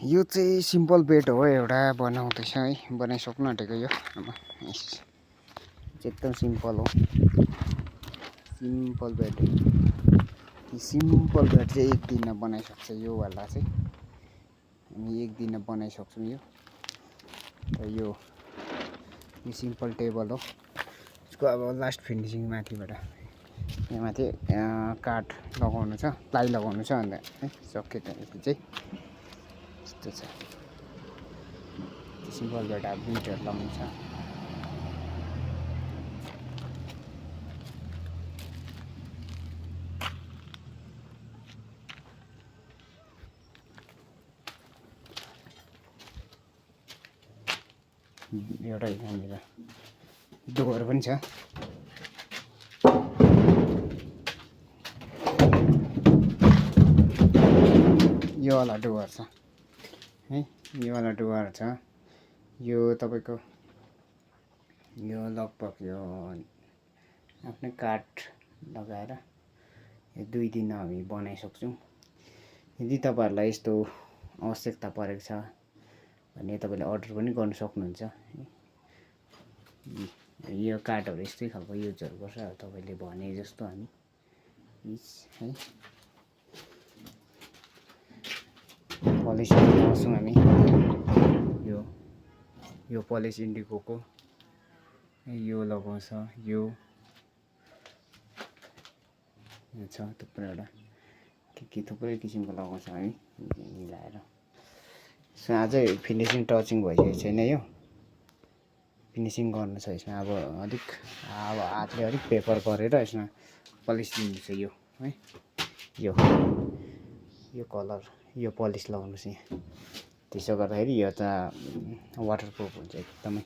यो चाहिँ simple bed हो एउटा बनाउँदैछ है बनाइसक्नु आँटेको यो एकदम सिम्पल हो सिम्पल बेड सिम्पल बेड चाहिँ एक दिनमा बनाइसक्छ यो वाला चाहिँ हामी एक दिनमा बनाइसक्छौँ यो यो सिम्पल टेबल हो यसको अब लास्ट फिनिसिङ माथिबाट यहाँ माथि काठ लगाउनु छ प्लाई लगाउनु छ अन्त है सक्यो त्यहाँदेखि चाहिँ यस्तो छ सिम्पल बेड अब बिटहरू लगाउनु छ एउटा यहाँनिर डोर पनि छ यो वाला डोर छ है यो वाला डोर छ यो तपाईको यो लगभग यो आफ्नै काठ लगाएर यो 2 दिनमा हामी बनाइसक्छौँ यदि तपाईहरुलाई यस्तो आवश्यकता परेको छ भने तपाईले अर्डर पनि गर्न सक्नुहुन्छ यो काठहरु यस्तै खालको युजहरु गर्छ तपाईले भने जस्तो हामी है पलिस लगाउँछौँ हामी यो पलिस इन्डिगोको यो लगाउँछ यो छ थुप्रैवटा के थुप्रै किसिमको लगाउँछ हामी मिलाएर सो अझै फिनिसिङ टचिङ भइसकेको छैन यो फिनिसिङ गर्नु छ यसमा अब हातले अलिक पेपर गरेर यसमा पलिस दिनु छ यो है यो कलर यो पलिस लगाउनु छ यहाँ त्यसो गर्दाखेरि यो त वाटरप्रुफ हुन्छ एकदमै